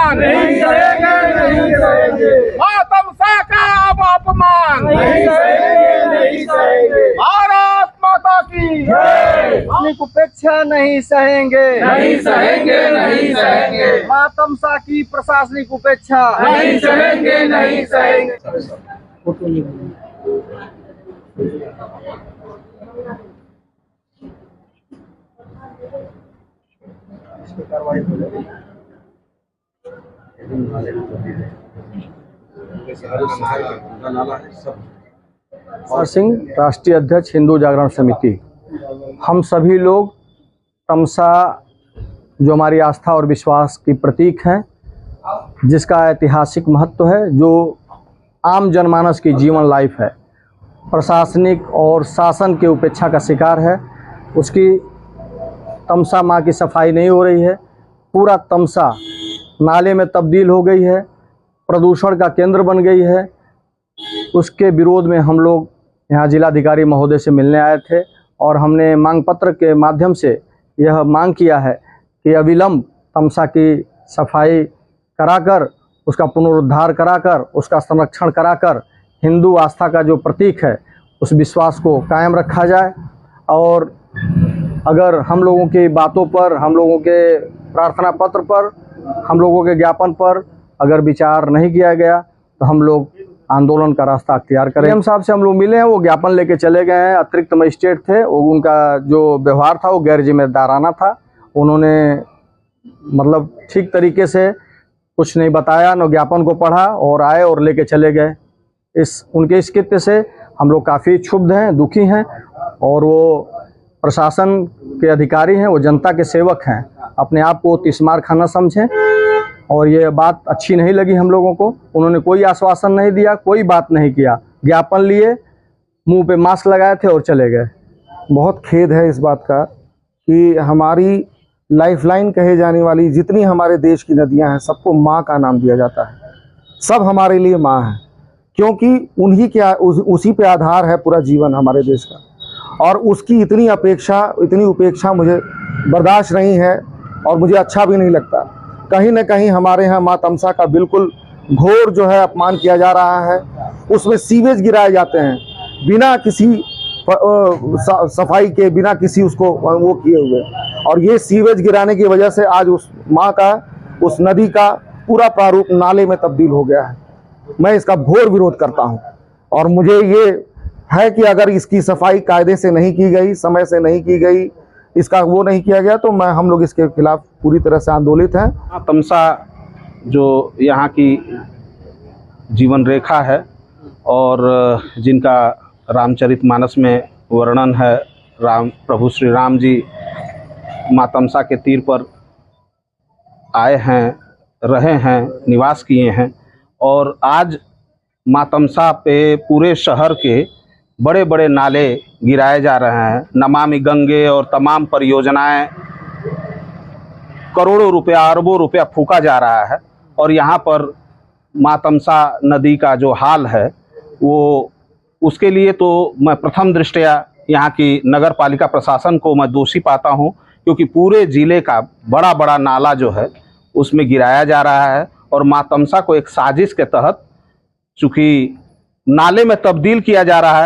अपमान नहीं सहेंगे, नहीं सहेंगे, माँ तमसा का अब अपमान नहीं सहेंगे, नहीं सहेंगे। भारत माता की जय। उपेक्षा नहीं सहेंगे, नहीं सहेंगे, नहीं सहेंगे, माँ तमसा की प्रशासनिक उपेक्षा नहीं सहेंगे, नहीं सहेंगे। सिंह, राष्ट्रीय अध्यक्ष हिंदू जागरण समिति। हम सभी लोग तमसा जो हमारी आस्था और विश्वास की प्रतीक है, जिसका ऐतिहासिक महत्व है, जो आम जनमानस की जीवन लाइफ है, प्रशासनिक और शासन के उपेक्षा का शिकार है। उसकी तमसा माँ की सफाई नहीं हो रही है। पूरा तमसा नाले में तब्दील हो गई है, प्रदूषण का केंद्र बन गई है। उसके विरोध में हम लोग यहाँ जिलाधिकारी महोदय से मिलने आए थे और हमने मांग पत्र के माध्यम से यह मांग किया है कि अविलंब तमसा की सफाई कराकर, उसका पुनरुद्धार कराकर, उसका संरक्षण कराकर हिंदू आस्था का जो प्रतीक है उस विश्वास को कायम रखा जाए। और अगर हम लोगों की बातों पर, हम लोगों के प्रार्थना पत्र पर, हम लोगों के ज्ञापन पर अगर विचार नहीं किया गया तो हम लोग आंदोलन का रास्ता अख्तियार करें। हम साहब से हम लोग मिले हैं, वो ज्ञापन लेके चले गए हैं। अतिरिक्त मजिस्ट्रेट थे, वो उनका जो व्यवहार था वो गैर जिम्मेदाराना था। उन्होंने मतलब ठीक तरीके से कुछ नहीं बताया, न ज्ञापन को पढ़ा और आए और लेके चले गए। उनके इस कृत्य से हम लोग काफ़ी क्षुब्ध हैं, दुखी हैं। और वो प्रशासन के अधिकारी हैं, वो जनता के सेवक हैं। अपने आप को तिस्मार खाना समझें। और ये बात अच्छी नहीं लगी हम लोगों को। उन्होंने कोई आश्वासन नहीं दिया, कोई बात नहीं किया। ज्ञापन लिए, मुंह पे मास्क लगाए थे और चले गए। बहुत खेद है इस बात का कि हमारी लाइफलाइन कहे जाने वाली जितनी हमारे देश की नदियां हैं, सबको माँ का नाम दिया जाता है। सब हमारे लिए माँ है, क्योंकि उन्हीं के उसी पे आधार है पूरा जीवन हमारे देश का। और उसकी इतनी उपेक्षा मुझे बर्दाश्त नहीं है और मुझे अच्छा भी नहीं लगता। कहीं न कहीं हमारे यहाँ माँ तमसा का बिल्कुल घोर जो है अपमान किया जा रहा है। उसमें सीवेज गिराए जाते हैं बिना किसी सफाई के, बिना किसी उसको वो किए हुए। और ये सीवेज गिराने की वजह से आज उस माँ का, उस नदी का पूरा प्रारूप नाले में तब्दील हो गया है। मैं इसका घोर विरोध करता हूँ और मुझे ये है कि अगर इसकी सफाई कायदे से नहीं की गई, समय से नहीं की गई, इसका वो नहीं किया गया, तो हम लोग इसके खिलाफ पूरी तरह से आंदोलित हैं। तमसा जो यहाँ की जीवन रेखा है और जिनका रामचरितमानस में वर्णन है, प्रभु श्री राम जी माँ तमसा के तीर पर आए हैं, रहे हैं, निवास किए हैं। और आज माँ तमसा पे पूरे शहर के बड़े बड़े नाले गिराए जा रहे हैं। नमामि गंगे और तमाम परियोजनाएं, करोड़ों रुपया, अरबों रुपया फूका जा रहा है। और यहाँ पर माँ तमसा नदी का जो हाल है वो, उसके लिए तो मैं प्रथम दृष्टया यहाँ की नगर पालिका प्रशासन को मैं दोषी पाता हूँ, क्योंकि पूरे ज़िले का बड़ा बड़ा नाला जो है उसमें गिराया जा रहा है। और माँ तमसा को एक साजिश के तहत चूँकि नाले में तब्दील किया जा रहा है।